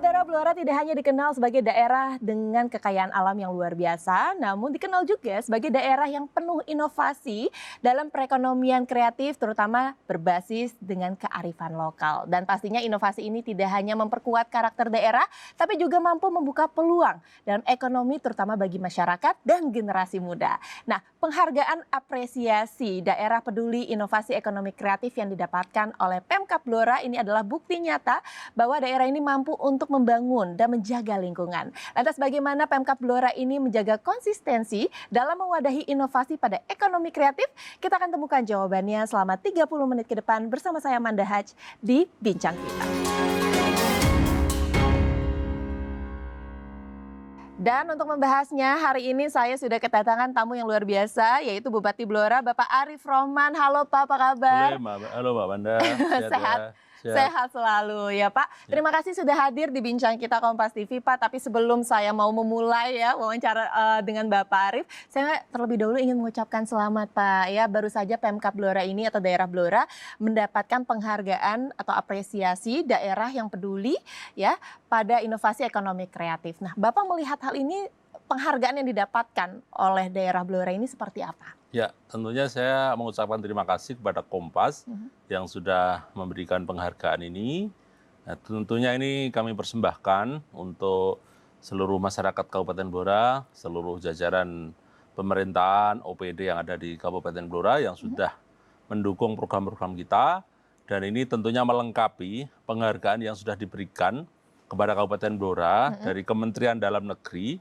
Saudara, Blora tidak hanya dikenal sebagai daerah dengan kekayaan alam yang luar biasa, namun dikenal juga sebagai daerah yang penuh inovasi dalam perekonomian kreatif, terutama berbasis dengan kearifan lokal. Dan pastinya inovasi ini tidak hanya memperkuat karakter daerah, tapi juga mampu membuka peluang dalam ekonomi terutama bagi masyarakat dan generasi muda. Nah, penghargaan apresiasi daerah peduli inovasi ekonomi kreatif yang didapatkan oleh Pemkab Blora ini adalah bukti nyata bahwa daerah ini mampu untuk membangun dan menjaga lingkungan. Lantas bagaimana Pemkab Blora ini menjaga konsistensi dalam mewadahi inovasi pada ekonomi kreatif? Kita akan temukan jawabannya selama 30 menit ke depan bersama saya Manda Haj di Bincang Kita. Dan untuk membahasnya hari ini saya sudah kedatangan tamu yang luar biasa yaitu Bupati Blora Bapak Arief Rohman. Halo Pak, apa kabar? Halo Mbak Manda. Sehat. Sehat selalu ya Pak. Terima kasih sudah hadir di Bincang Kita Kompas TV Pak. Tapi sebelum saya mau memulai ya wawancara dengan Bapak Arief, saya terlebih dahulu ingin mengucapkan selamat Pak. Ya, baru saja Pemkab Blora ini atau daerah Blora mendapatkan penghargaan atau apresiasi daerah yang peduli ya pada inovasi ekonomi kreatif. Nah, Bapak melihat hal ini, penghargaan yang didapatkan oleh daerah Blora ini seperti apa? Ya, tentunya saya mengucapkan terima kasih kepada Kompas yang sudah memberikan penghargaan ini. Nah, tentunya ini kami persembahkan untuk seluruh masyarakat Kabupaten Blora, seluruh jajaran pemerintahan OPD yang ada di Kabupaten Blora yang sudah mendukung program-program kita. Dan ini tentunya melengkapi penghargaan yang sudah diberikan kepada Kabupaten Blora dari Kementerian Dalam Negeri.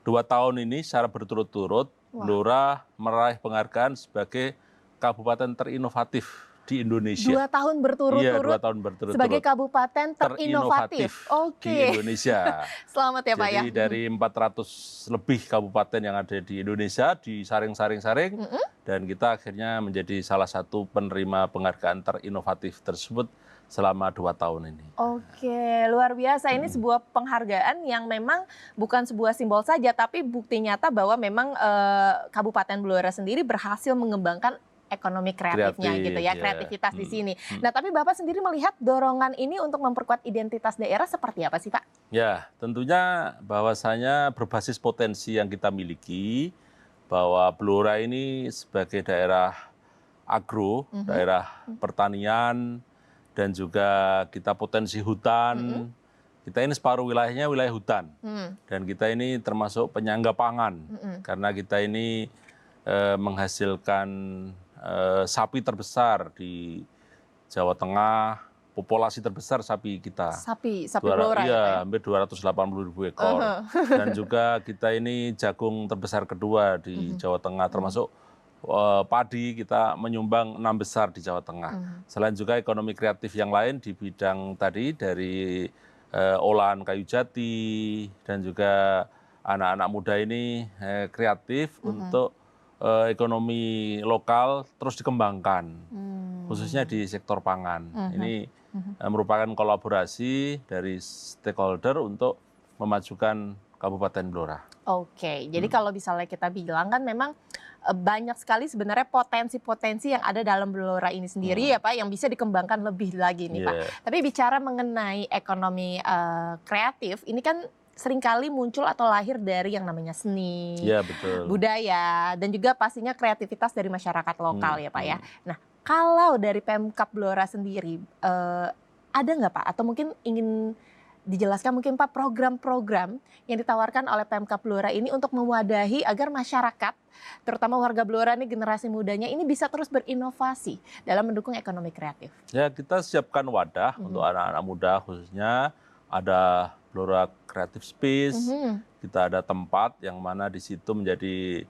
2 tahun ini secara berturut-turut Blora meraih penghargaan sebagai kabupaten terinovatif di Indonesia. 2 tahun berturut-turut. Iya, 2 tahun berturut-turut. Sebagai kabupaten terinovatif. Di Indonesia. Selamat ya Pak ya. Jadi dari 400 lebih kabupaten yang ada di Indonesia disaring-saring-saring dan kita akhirnya menjadi salah satu penerima penghargaan terinovatif tersebut selama 2 tahun ini. Oke, luar biasa. Ini sebuah penghargaan yang memang bukan sebuah simbol saja, tapi bukti nyata bahwa memang Kabupaten Blora sendiri berhasil mengembangkan ekonomi kreatifnya gitu ya, kreativitas di sini. Nah, tapi Bapak sendiri melihat dorongan ini untuk memperkuat identitas daerah seperti apa sih Pak? Ya, tentunya bahwasanya berbasis potensi yang kita miliki, bahwa Blora ini sebagai daerah agro, daerah pertanian, dan juga kita potensi hutan, kita ini separuh wilayahnya wilayah hutan, dan kita ini termasuk penyangga pangan, karena kita ini menghasilkan sapi terbesar di Jawa Tengah, populasi terbesar sapi kita. Sapi Blora ya? Hampir 280.000 ekor, dan juga kita ini jagung terbesar kedua di Jawa Tengah, termasuk padi kita menyumbang 6 besar di Jawa Tengah. Selain juga ekonomi kreatif yang lain di bidang tadi dari olahan kayu jati dan juga anak-anak muda ini kreatif untuk ekonomi lokal terus dikembangkan, khususnya di sektor pangan. Ini merupakan kolaborasi dari stakeholder untuk memajukan Kabupaten Blora. Oke, jadi kalau misalnya kita bilang kan memang banyak sekali sebenarnya potensi-potensi yang ada dalam Blora ini sendiri ya Pak, yang bisa dikembangkan lebih lagi nih Pak. Tapi bicara mengenai ekonomi kreatif, ini kan seringkali muncul atau lahir dari yang namanya seni, budaya, dan juga pastinya kreativitas dari masyarakat lokal ya Pak ya. Nah, kalau dari Pemkab Blora sendiri, ada nggak Pak? Atau mungkin ingin dijelaskan mungkin Pak program-program yang ditawarkan oleh Pemkab Blora ini untuk mewadahi agar masyarakat, terutama warga Blora nih generasi mudanya ini bisa terus berinovasi dalam mendukung ekonomi kreatif. Ya, kita siapkan wadah untuk anak-anak muda, khususnya ada Blora Creative Space, kita ada tempat yang mana di situ menjadi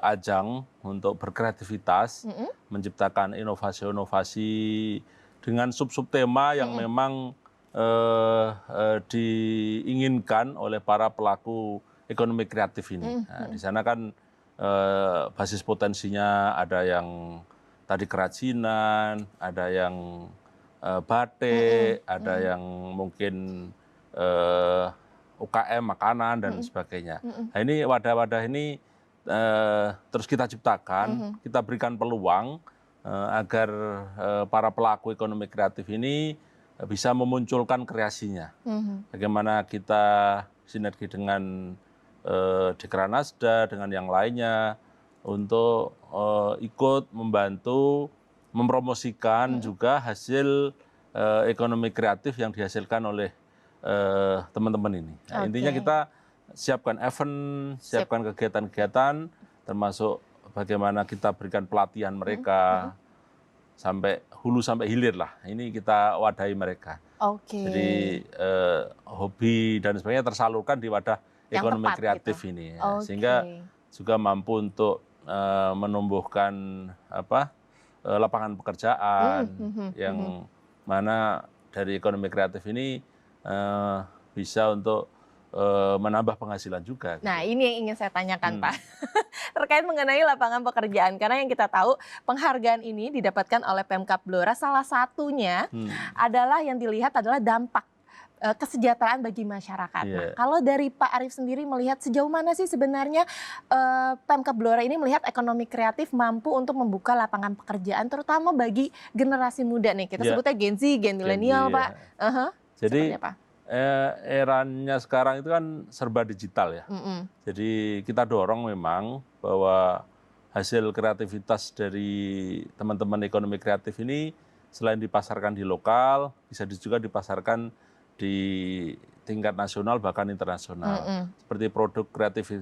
ajang untuk berkreativitas, menciptakan inovasi-inovasi dengan sub-sub tema yang memang diinginkan oleh para pelaku ekonomi kreatif ini. Nah, di sana kan basis potensinya ada yang tadi kerajinan, ada yang batik, ada yang mungkin UKM makanan dan sebagainya. Nah, ini wadah-wadah ini terus kita ciptakan, kita berikan peluang agar para pelaku ekonomi kreatif ini bisa memunculkan kreasinya. Bagaimana kita sinergi dengan Dekranasda, dengan yang lainnya, untuk ikut membantu mempromosikan juga hasil ekonomi kreatif yang dihasilkan oleh teman-teman ini. Nah, intinya kita siapkan event, siapkan kegiatan-kegiatan, termasuk bagaimana kita berikan pelatihan mereka, sampai hulu sampai hilir lah. Ini kita wadahi mereka. Jadi hobi dan sebagainya tersalurkan di wadah yang ekonomi kreatif gitu. Ini, ya. Sehingga juga mampu untuk menumbuhkan lapangan pekerjaan yang mana dari ekonomi kreatif ini bisa untuk menambah penghasilan juga. Nah, ini yang ingin saya tanyakan, Pak. Terkait mengenai lapangan pekerjaan. Karena yang kita tahu penghargaan ini didapatkan oleh Pemkab Blora, salah satunya adalah yang dilihat adalah dampak kesejahteraan bagi masyarakat. Nah, kalau dari Pak Arief sendiri melihat sejauh mana sih sebenarnya Pemkab Blora ini melihat ekonomi kreatif mampu untuk membuka lapangan pekerjaan, terutama bagi generasi muda nih. Kita sebutnya Gen Z, Gen milenial, Pak. Jadi eranya sekarang itu kan serba digital ya. Jadi kita dorong memang bahwa hasil kreativitas dari teman-teman ekonomi kreatif ini selain dipasarkan di lokal, bisa juga dipasarkan di tingkat nasional bahkan internasional. Seperti produk kreatif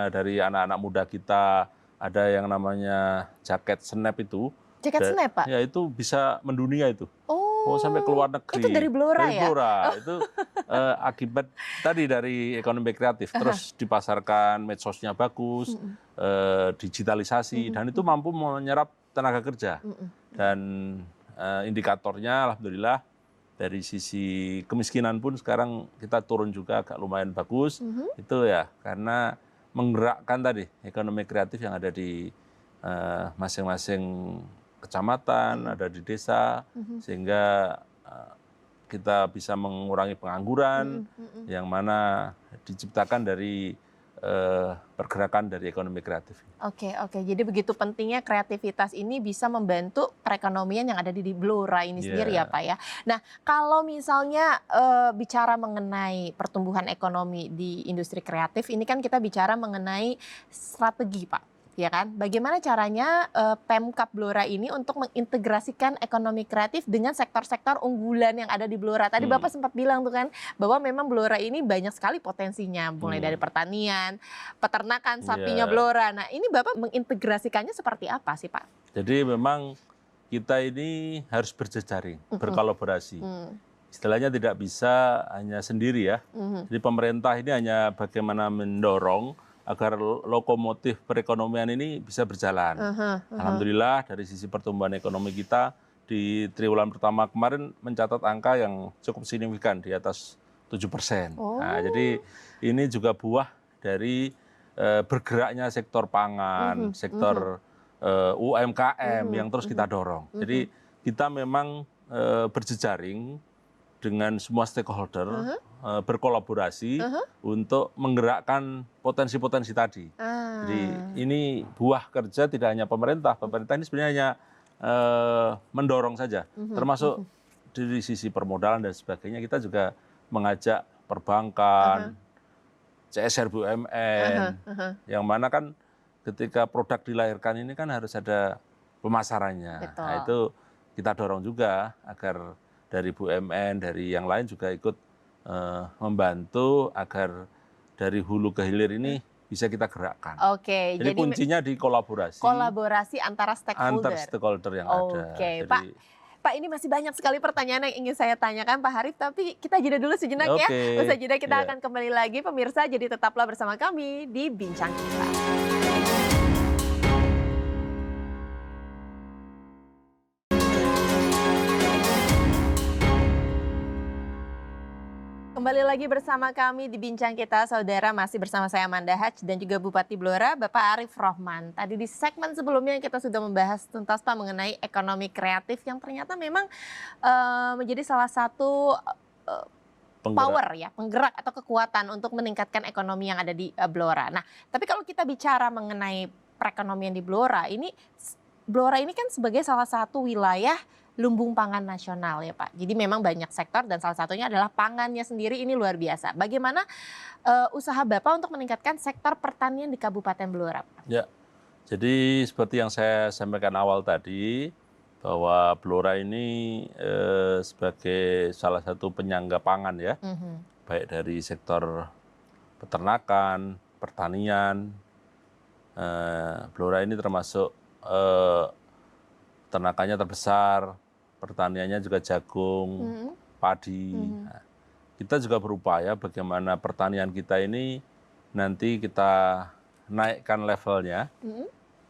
dari anak-anak muda kita, ada yang namanya jaket snap itu. Jaket snap, Pak? Ya, itu bisa mendunia itu. Oh, sampai ke luar negeri. Itu dari Blora ya? Dari Blora. Itu akibat tadi dari ekonomi kreatif. Terus dipasarkan, medsosnya bagus, digitalisasi, dan itu mampu menyerap tenaga kerja. Dan indikatornya alhamdulillah dari sisi kemiskinan pun sekarang kita turun juga agak lumayan bagus. Itu ya karena menggerakkan tadi ekonomi kreatif yang ada di masing-masing kecamatan, ada di desa, sehingga kita bisa mengurangi pengangguran yang mana diciptakan dari pergerakan dari ekonomi kreatif. Oke. Jadi begitu pentingnya kreativitas ini bisa membantu perekonomian yang ada di Blora ini sendiri ya, Pak ya. Nah, kalau misalnya bicara mengenai pertumbuhan ekonomi di industri kreatif, ini kan kita bicara mengenai strategi, Pak. Ya kan? Bagaimana caranya Pemkab Blora ini untuk mengintegrasikan ekonomi kreatif dengan sektor-sektor unggulan yang ada di Blora? Tadi Bapak sempat bilang tuh kan bahwa memang Blora ini banyak sekali potensinya, mulai dari pertanian, peternakan, sapinya Blora. Nah, ini Bapak mengintegrasikannya seperti apa sih, Pak? Jadi memang kita ini harus berjejaring, berkolaborasi. Istilahnya tidak bisa hanya sendiri ya. Jadi pemerintah ini hanya bagaimana mendorong agar lokomotif perekonomian ini bisa berjalan. Alhamdulillah dari sisi pertumbuhan ekonomi kita di triwulan pertama kemarin mencatat angka yang cukup signifikan di atas 7%. Nah, jadi ini juga buah dari bergeraknya sektor pangan, sektor UMKM yang terus kita dorong. Jadi kita memang berjejaring dengan semua stakeholder, berkolaborasi untuk menggerakkan potensi-potensi tadi. Jadi ini buah kerja tidak hanya pemerintah ini sebenarnya hanya mendorong saja, termasuk dari sisi permodalan dan sebagainya. Kita juga mengajak perbankan, CSR BUMN, yang mana kan ketika produk dilahirkan ini kan harus ada pemasarannya. Nah, itu kita dorong juga agar dari BUMN, dari yang lain juga ikut membantu agar dari hulu ke hilir ini bisa kita gerakkan. Jadi kuncinya di kolaborasi. Kolaborasi antara stakeholder. Antar stakeholder yang ada. Jadi, Pak, ini masih banyak sekali pertanyaan yang ingin saya tanyakan Pak Arief, tapi kita jeda dulu sejenak ya. Usai jeda kita akan kembali lagi pemirsa, jadi tetaplah bersama kami di Bincang Kita. Kembali lagi bersama kami di Bincang Kita, saudara, masih bersama saya Amanda Haj dan juga Bupati Blora, Bapak Arief Rohman. Tadi di segmen sebelumnya kita sudah membahas tuntas Pak mengenai ekonomi kreatif yang ternyata memang menjadi salah satu power ya, penggerak atau kekuatan untuk meningkatkan ekonomi yang ada di Blora. Nah, tapi kalau kita bicara mengenai perekonomian di Blora ini kan sebagai salah satu wilayah lumbung pangan nasional ya Pak. Jadi memang banyak sektor dan salah satunya adalah pangannya sendiri ini luar biasa. Bagaimana usaha Bapak untuk meningkatkan sektor pertanian di Kabupaten Blora? Ya, jadi seperti yang saya sampaikan awal tadi, bahwa Blora ini sebagai salah satu penyangga pangan ya, baik dari sektor peternakan, pertanian. Blora ini termasuk ternakannya terbesar, pertaniannya juga jagung, padi. Nah, kita juga berupaya bagaimana pertanian kita ini nanti kita naikkan levelnya.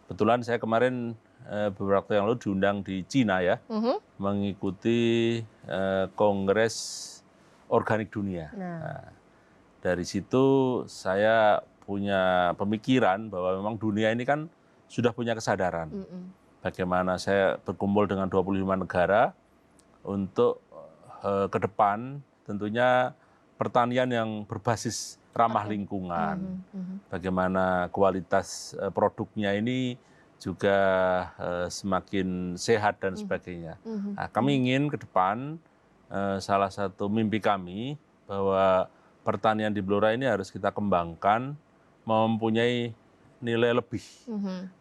Kebetulan saya kemarin beberapa waktu yang lalu diundang di Cina ya, mengikuti Kongres Organik Dunia. Nah, dari situ saya punya pemikiran bahwa memang dunia ini kan sudah punya kesadaran. Bagaimana saya berkumpul dengan 25 negara untuk ke depan tentunya pertanian yang berbasis ramah lingkungan. Bagaimana kualitas produknya ini juga semakin sehat dan sebagainya. Nah, kami ingin ke depan salah satu mimpi kami bahwa pertanian di Blora ini harus kita kembangkan mempunyai nilai lebih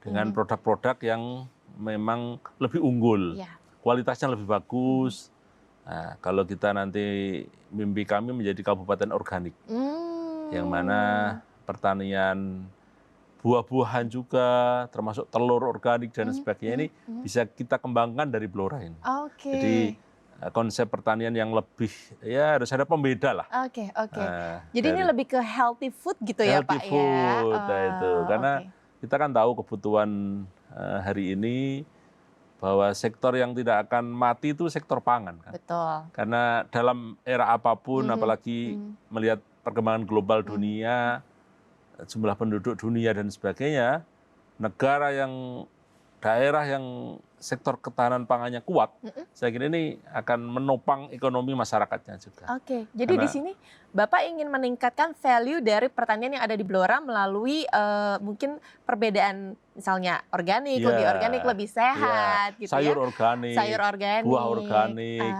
dengan produk-produk yang memang lebih unggul, kualitasnya lebih bagus. Nah, kalau kita nanti mimpi kami menjadi kabupaten organik, yang mana pertanian buah-buahan juga, termasuk telur organik dan sebagainya ini bisa kita kembangkan dari Blora ini. Jadi konsep pertanian yang lebih, ya harus ada pembeda lah. Jadi ini lebih ke healthy food gitu ya Pak ya? Healthy food, itu. Karena kita kan tahu kebutuhan hari ini bahwa sektor yang tidak akan mati itu sektor pangan kan. Betul. Karena dalam era apapun, apalagi melihat perkembangan global dunia, jumlah penduduk dunia dan sebagainya, daerah yang sektor ketahanan pangannya kuat, saya kira ini akan menopang ekonomi masyarakatnya juga. Jadi di sini Bapak ingin meningkatkan value dari pertanian yang ada di Blora melalui mungkin perbedaan misalnya organik, lebih organik, lebih sehat gitu sayur ya. Organik, sayur organik, buah organik,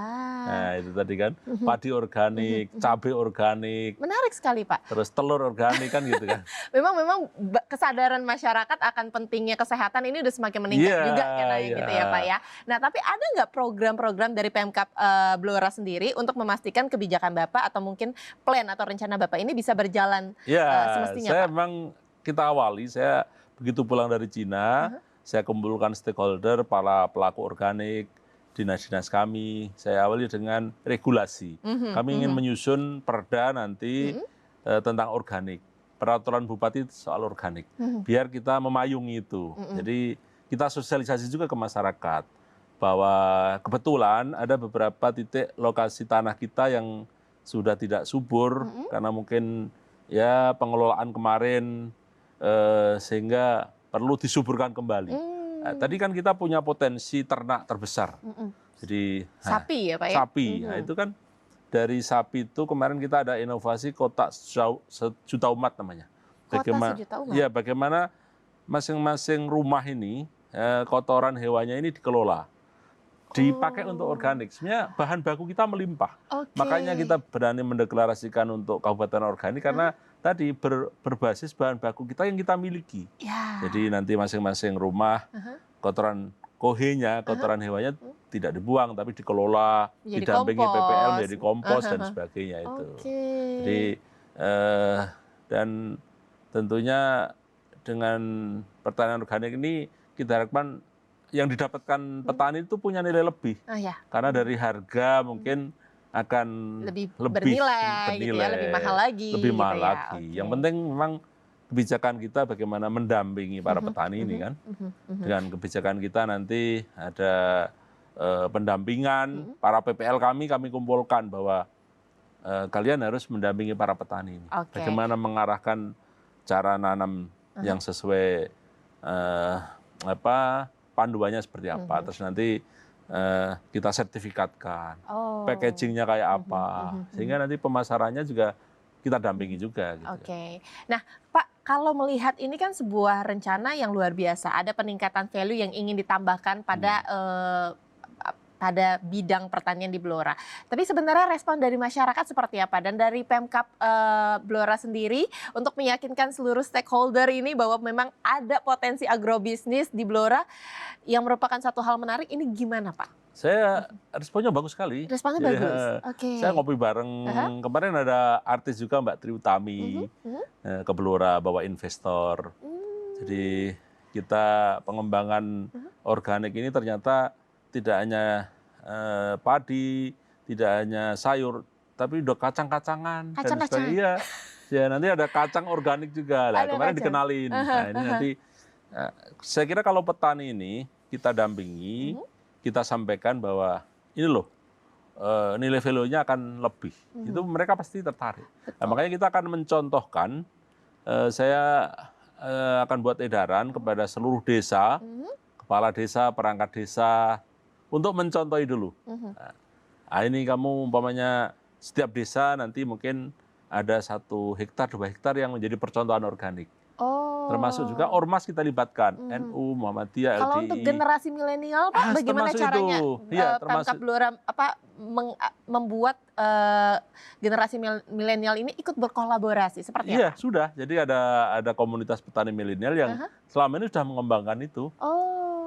nah itu tadi kan, padi organik, cabai organik. Menarik sekali Pak. Terus telur organik kan gitu kan. Memang kesadaran masyarakat akan pentingnya kesehatan ini udah semakin meningkat juga kayaknya gitu ya Pak ya. Nah tapi ada nggak program-program dari Pemkab Blora sendiri untuk memastikan kebijakan Bapak atau mungkin plan atau rencana Bapak ini bisa berjalan semestinya saya Pak? memang kita awali, saya begitu pulang dari Cina, saya kumpulkan stakeholder, para pelaku organik, dinas-dinas kami, saya awali dengan regulasi. Kami ingin menyusun perda nanti tentang organik, peraturan bupati soal organik, biar kita memayungi itu. Jadi kita sosialisasi juga ke masyarakat, bahwa kebetulan ada beberapa titik lokasi tanah kita yang sudah tidak subur, karena mungkin ya pengelolaan kemarin, sehingga perlu disuburkan kembali. Tadi kan kita punya potensi ternak terbesar. Jadi sapi ya Pak ya? Sapi, nah itu kan dari sapi itu kemarin kita ada inovasi kotak sejuta umat namanya. Sejuta umat? Ya, bagaimana masing-masing rumah ini kotoran hewannya ini dikelola, dipakai untuk organik. Sebenarnya bahan baku kita melimpah. Makanya kita berani mendeklarasikan untuk kabupaten organik karena tadi berbasis bahan baku kita yang kita miliki. Jadi nanti masing-masing rumah kotoran kohenya, kotoran hewannya tidak dibuang tapi dikelola, didampingi PPL menjadi kompos dan sebagainya itu. Jadi dan tentunya dengan pertanian organik ini kita harapkan yang didapatkan petani itu punya nilai lebih. Karena dari harga mungkin akan lebih bernilai gitu ya, lebih mahal lagi. Lebih mahal lagi. Yang penting memang kebijakan kita bagaimana mendampingi para petani ini kan. Dengan kebijakan kita nanti ada pendampingan, para PPL kami kumpulkan bahwa kalian harus mendampingi para petani ini. Bagaimana mengarahkan cara nanam yang sesuai panduannya seperti apa. Terus nanti kita sertifikatkan, packagingnya kayak apa, sehingga nanti pemasarannya juga kita dampingi juga. Gitu. Nah Pak, kalau melihat ini kan sebuah rencana yang luar biasa, ada peningkatan value yang ingin ditambahkan pada pada bidang pertanian di Blora. Tapi sebenarnya respon dari masyarakat seperti apa? Dan dari Pemkab Blora sendiri untuk meyakinkan seluruh stakeholder ini bahwa memang ada potensi agrobisnis di Blora yang merupakan satu hal menarik, ini gimana Pak? Saya responnya bagus sekali. Responnya Jadi, bagus. Oke. Saya ngopi bareng, kemarin ada artis juga Mbak Tri Utami ke Blora bawa investor. Jadi kita pengembangan organik ini ternyata tidak hanya padi, tidak hanya sayur, tapi udah kacang-kacangan dan sebagainya. Ya nanti ada kacang organik juga lah. Kemarin dikenalin. Nah ini nanti saya kira kalau petani ini kita dampingi, kita sampaikan bahwa ini loh nilai value-nya akan lebih. Itu mereka pasti tertarik. Nah, makanya kita akan mencontohkan, saya akan buat edaran kepada seluruh desa, kepala desa, perangkat desa, untuk mencontohi dulu. Nah, ini kamu umpamanya setiap desa nanti mungkin ada 1 hektar, 2 hektar yang menjadi percontohan organik. Termasuk juga ormas kita libatkan, NU, Muhammadiyah, LDI. Kalau untuk generasi milenial Pak, bagaimana caranya Pemkab Blora membuat generasi milenial ini ikut berkolaborasi seperti apa? Iya, sudah. Jadi ada komunitas petani milenial yang selama ini sudah mengembangkan itu.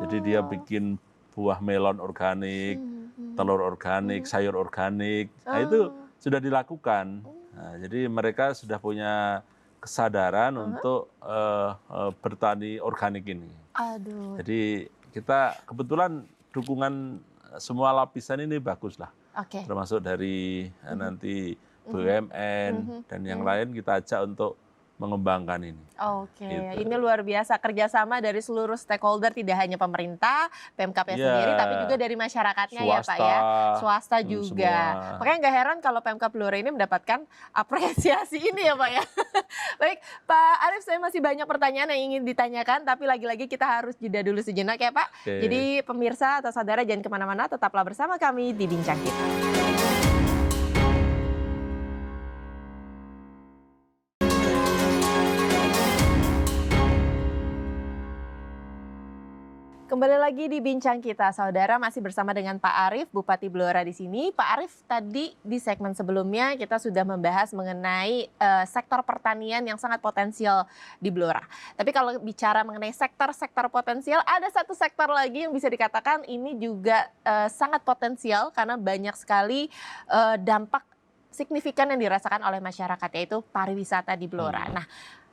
Jadi dia bikin buah melon organik, telur organik, sayur organik. Nah, itu sudah dilakukan. Nah, jadi mereka sudah punya kesadaran untuk bertani organik ini. Jadi kita kebetulan dukungan semua lapisan ini bagus lah. Termasuk dari nanti BUMN dan yang lain kita ajak untuk mengembangkan ini. Gitu. Ini luar biasa kerjasama dari seluruh stakeholder, tidak hanya pemerintah, Pemkabnya sendiri, tapi juga dari masyarakatnya swasta, ya Pak ya, swasta juga. Semua. Makanya nggak heran kalau Pemkab Blora ini mendapatkan apresiasi ini ya Pak ya. Baik Pak Arief, saya masih banyak pertanyaan yang ingin ditanyakan, tapi lagi-lagi kita harus jeda dulu sejenak ya Pak. Jadi pemirsa atau saudara jangan kemana-mana, tetaplah bersama kami di Bincang Kita. Kembali lagi di Bincang Kita, saudara, masih bersama dengan Pak Arief, Bupati Blora di sini. Pak Arief, tadi di segmen sebelumnya kita sudah membahas mengenai sektor pertanian yang sangat potensial di Blora. Tapi kalau bicara mengenai sektor-sektor potensial, ada satu sektor lagi yang bisa dikatakan ini juga sangat potensial karena banyak sekali dampak signifikan yang dirasakan oleh masyarakat, yaitu pariwisata di Blora. Nah,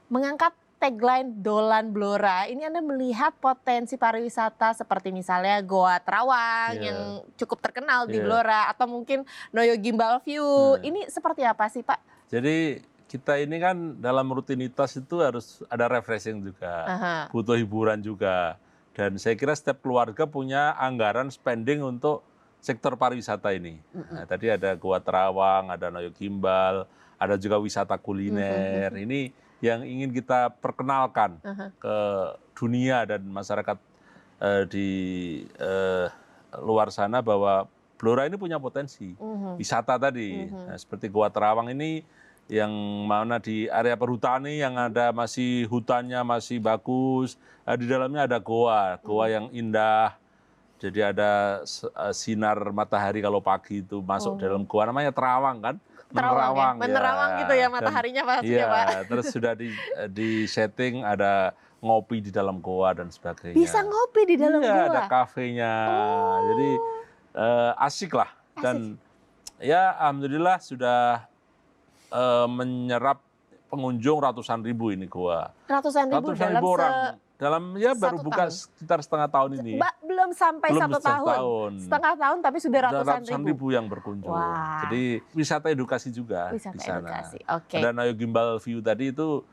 mengangkat tagline Dolan Blora, ini Anda melihat potensi pariwisata seperti misalnya Goa Terawang yang cukup terkenal di Blora, atau mungkin Noyo Gimbal View. Ini seperti apa sih Pak? Jadi kita ini kan dalam rutinitas itu harus ada refreshing juga, butuh hiburan juga. Dan saya kira setiap keluarga punya anggaran spending untuk sektor pariwisata ini. Nah, tadi ada Goa Terawang, ada Noyo Gimbal, ada juga wisata kuliner. Ini yang ingin kita perkenalkan ke dunia dan masyarakat di luar sana bahwa Blora ini punya potensi wisata tadi. Nah, seperti Goa Terawang ini yang mana di area perhutani yang ada masih hutannya masih bagus, di dalamnya ada goa yang indah. Jadi ada sinar matahari kalau pagi itu masuk dalam goa, namanya terawang kan. Menerawang, menerawang gitu ya mataharinya pastinya Pak. Terus sudah di setting ada ngopi di dalam goa dan sebagainya. Bisa ngopi di dalam goa? Iya, ada kafenya. Jadi asik lah. Dan ya alhamdulillah sudah menyerap pengunjung ratusan ribu ini goa. Ratusan ribu orang. Dalam ya baru buka sekitar setengah tahun ini. Belum sampai satu tahun. Setengah tahun tapi sudah ratusan ribu yang berkunjung. Jadi wisata edukasi juga wisata di sana. Edukasi. Ada Noyo Gimbal View tadi itu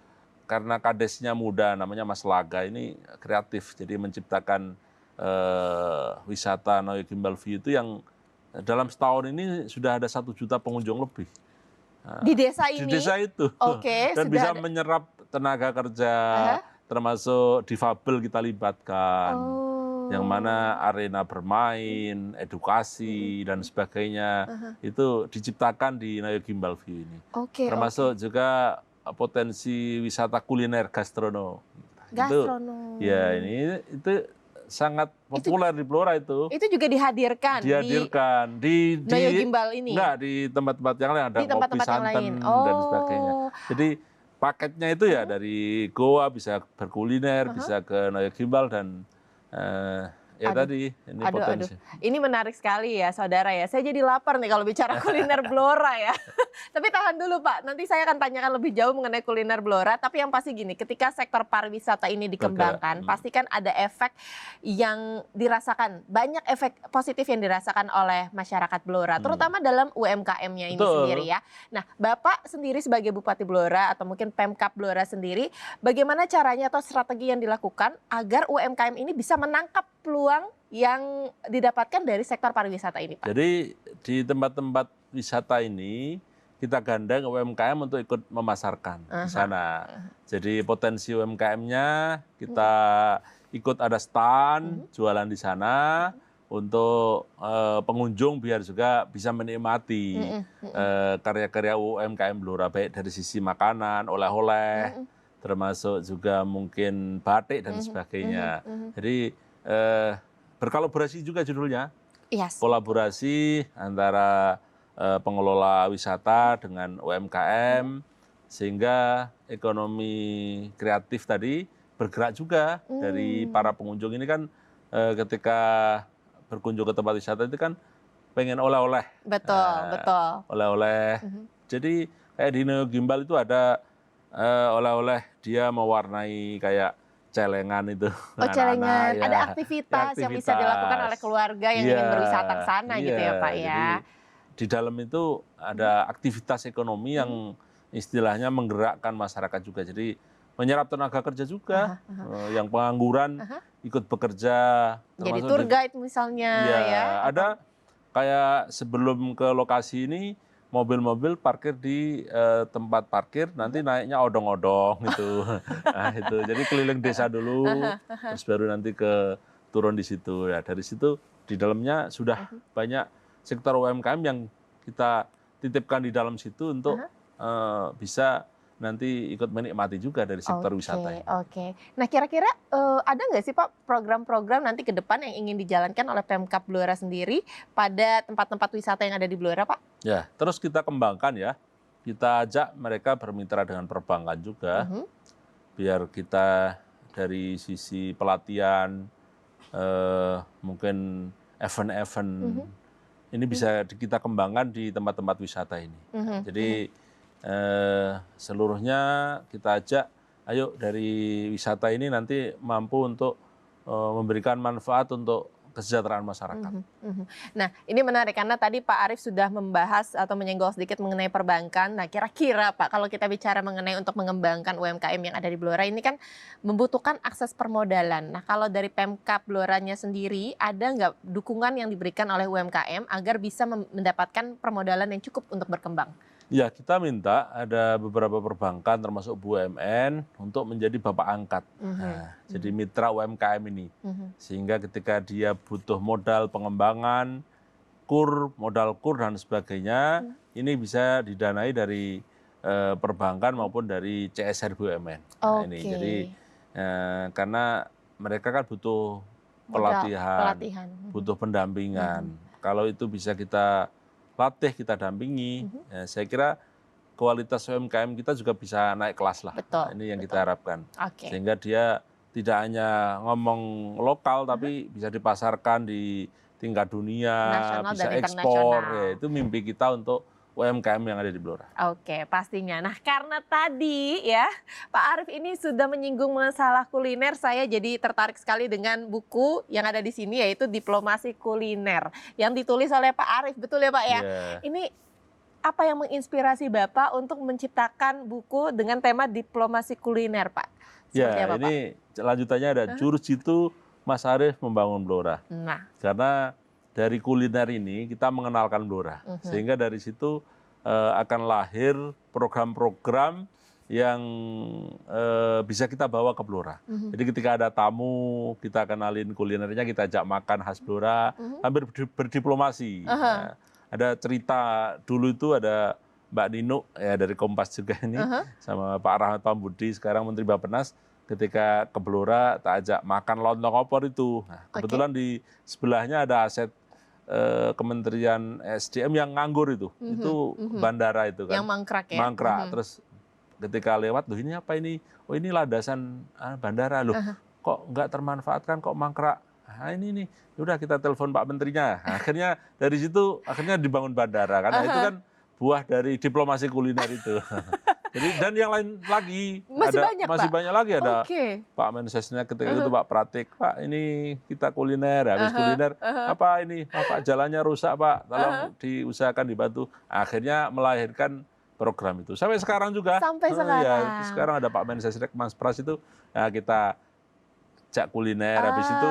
karena kadesnya muda, namanya Mas Laga, ini kreatif. Jadi menciptakan wisata Noyo Gimbal View itu yang dalam setahun ini sudah ada 1 juta pengunjung lebih. Di desa ini? Di desa itu. Dan bisa menyerap tenaga kerja. Termasuk difabel kita libatkan, yang mana arena bermain, edukasi dan sebagainya itu diciptakan di Noyo Gimbal View ini. Termasuk juga potensi wisata kuliner gastronomi. Gastronomi. Itu sangat populer di Blora itu. Itu juga dihadirkan Di Noyo Gimbal ini? Enggak, di tempat-tempat yang lain ada Di tempat-tempat ngopi yang lain. santen dan sebagainya. Jadi paketnya itu ya dari Goa bisa berkuliner, bisa ke Noyo Gimbal dan ya tadi ini potensi. Ini menarik sekali ya saudara ya. Saya jadi lapar nih kalau bicara kuliner Blora ya. Tapi tahan dulu Pak, nanti saya akan tanyakan lebih jauh mengenai kuliner Blora. Tapi yang pasti gini, ketika sektor pariwisata ini dikembangkan, pasti kan ada efek yang dirasakan, banyak efek positif yang dirasakan oleh masyarakat Blora, terutama dalam UMKM-nya ini sendiri ya. Nah, Bapak sendiri sebagai Bupati Blora atau mungkin Pemkab Blora sendiri, bagaimana caranya atau strategi yang dilakukan agar UMKM ini bisa menangkap peluang yang didapatkan dari sektor pariwisata ini, Pak? Jadi di tempat-tempat wisata ini kita gandeng UMKM untuk ikut memasarkan di sana. Jadi potensi UMKM-nya kita ikut ada stand jualan di sana untuk pengunjung biar juga bisa menikmati karya-karya UMKM Blora, baik dari sisi makanan, oleh-oleh, termasuk juga mungkin batik dan sebagainya. Jadi berkolaborasi juga judulnya, kolaborasi antara pengelola wisata dengan UMKM, sehingga ekonomi kreatif tadi bergerak juga dari para pengunjung ini kan ketika berkunjung ke tempat wisata itu kan pengen oleh-oleh. Betul. Oleh-oleh. Jadi kayak di Noyo Gimbal itu ada oleh-oleh dia mewarnai kayak celengan itu. Celengan. Ya. Ada aktivitas yang bisa dilakukan oleh keluarga yang ingin berwisata ke sana gitu ya Pak ya. Jadi di dalam itu ada aktivitas ekonomi yang istilahnya menggerakkan masyarakat juga. Jadi menyerap tenaga kerja juga, yang pengangguran ikut bekerja. Jadi tour guide misalnya ya. Ada kayak sebelum ke lokasi ini, mobil-mobil parkir di tempat parkir, nanti naiknya odong-odong gitu. Nah itu, jadi keliling desa dulu, terus baru nanti turun di situ. Ya dari situ di dalamnya sudah banyak sektor UMKM yang kita titipkan di dalam situ untuk bisa nanti ikut menikmati juga dari sektor wisata ini. Nah kira-kira ada nggak sih Pak program-program nanti ke depan yang ingin dijalankan oleh Pemkab Blora sendiri pada tempat-tempat wisata yang ada di Blora Pak? Ya, terus kita kembangkan ya. Kita ajak mereka bermitra dengan perbankan juga, biar kita dari sisi pelatihan, mungkin event-event, ini bisa kita kembangkan di tempat-tempat wisata ini. Jadi seluruhnya kita ajak, ayo dari wisata ini nanti mampu untuk memberikan manfaat untuk kesejahteraan masyarakat. Nah ini menarik karena tadi Pak Arief sudah membahas atau menyenggol sedikit mengenai perbankan. Nah kira-kira Pak kalau kita bicara mengenai untuk mengembangkan UMKM yang ada di Blora ini kan membutuhkan akses permodalan. Nah kalau dari Pemkab Bloranya sendiri ada nggak dukungan yang diberikan oleh UMKM agar bisa mendapatkan permodalan yang cukup untuk berkembang? Ya, kita minta ada beberapa perbankan termasuk BUMN untuk menjadi bapak angkat. Jadi mitra UMKM ini. Sehingga ketika dia butuh modal pengembangan, modal kur dan sebagainya, ini bisa didanai dari perbankan maupun dari CSR BUMN. Nah, ini jadi karena mereka kan butuh pelatihan, butuh pendampingan. Kalau itu bisa kita latih, kita dampingi, ya, saya kira kualitas UMKM kita juga bisa naik kelas lah. Nah, ini yang kita harapkan. Sehingga dia tidak hanya ngomong lokal, tapi bisa dipasarkan di tingkat dunia, nasional bisa ekspor. Ya, itu mimpi kita untuk UMKM yang ada di Blora. Pastinya. Nah karena tadi ya Pak Arief ini sudah menyinggung masalah kuliner, saya jadi tertarik sekali dengan buku yang ada di sini yaitu Diplomasi Kuliner yang ditulis oleh Pak Arief, betul ya Pak ya? Ini apa yang menginspirasi Bapak untuk menciptakan buku dengan tema diplomasi kuliner Pak? Ya ini lanjutannya ada jurus jitu Mas Arief membangun Blora. Karena dari kuliner ini kita mengenalkan Blora, sehingga dari situ akan lahir program-program yang bisa kita bawa ke Blora. Jadi ketika ada tamu, kita kenalin kulinernya, kita ajak makan khas Blora, hampir berdiplomasi. Nah, ada cerita dulu itu ada Mbak Nino ya dari Kompas juga ini, sama Pak Rahmat Pambudi sekarang Menteri Bappenas, ketika ke Blora tak ajak makan lontong opor itu. Nah, kebetulan di sebelahnya ada aset Kementerian SDM yang nganggur itu bandara itu kan. Yang mangkrak ya. Mangkrak. Terus ketika lewat, loh ini apa ini? Oh ini landasan bandara loh. Kok nggak termanfaatkan, kok mangkrak? Nah ini nih, udah kita telepon Pak Menterinya. Nah, akhirnya dari situ dibangun bandara karena itu kan buah dari diplomasi kuliner itu. Jadi dan yang lain lagi masih banyak lagi ada Pak Mensesnya ketika itu Pak Pratik, Pak ini kita kuliner, habis kuliner apa ini Pak jalannya rusak Pak, tolong diusahakan dibantu. Akhirnya melahirkan program itu sampai sekarang juga. Sampai sekarang. Ya, sekarang ada Pak Mensesnek Mas Pras itu, ya kita jak kuliner habis itu,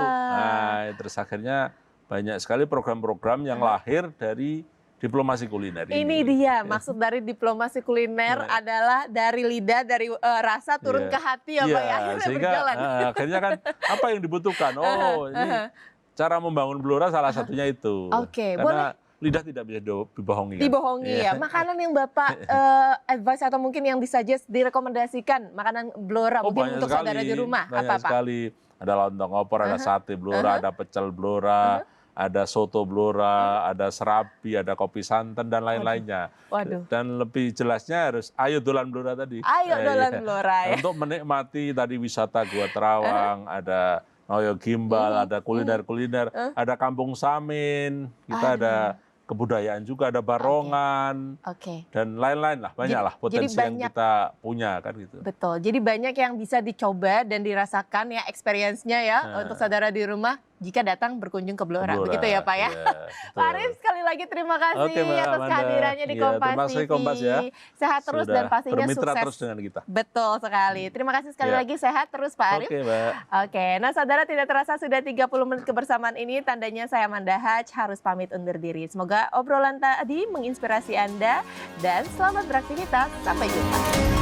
terus akhirnya banyak sekali program-program yang lahir dari diplomasi kuliner ini. Ini dia maksud dari diplomasi kuliner adalah dari lidah, dari rasa turun ke hati ya Pak ya, akhirnya sehingga, berjalan. Akhirnya kan apa yang dibutuhkan? Oh ini cara membangun Blora salah satunya itu. Karena lidah tidak bisa dibohongi. Dibohongi ya. Makanan yang Bapak advice atau mungkin yang disuggest direkomendasikan makanan Blora mungkin untuk saudara di rumah apa Pak? Banyak sekali. Ada lontong opor, ada sate Blora, ada pecel Blora. Ada soto Blora, ada serabi, ada kopi santan, dan lain-lainnya. Dan lebih jelasnya harus ayo dolan Blora tadi. Ayo dolan Blora ya. Untuk menikmati tadi wisata Gua Terawang, ada Noyo Gimbal, ada kuliner-kuliner, ada Kampung Samin, kita ada kebudayaan juga, ada barongan, dan lain-lain lah, banyak lah potensi yang kita punya kan gitu. Betul, jadi banyak yang bisa dicoba dan dirasakan ya experience-nya ya untuk saudara di rumah jika datang berkunjung ke Blora. Begitu ya Pak ya. Pak Arif sekali lagi terima kasih atas kehadirannya di Kompas terima kasih Kompas ya. Sehat terus dan pastinya bermitra sukses. Terus dengan kita. Betul sekali. Terima kasih sekali lagi, sehat terus Pak Arif. Oke, nah saudara tidak terasa sudah 30 menit kebersamaan ini, tandanya saya Amanda Haj harus pamit undur diri. Semoga obrolan tadi menginspirasi Anda dan selamat beraktivitas. Sampai jumpa.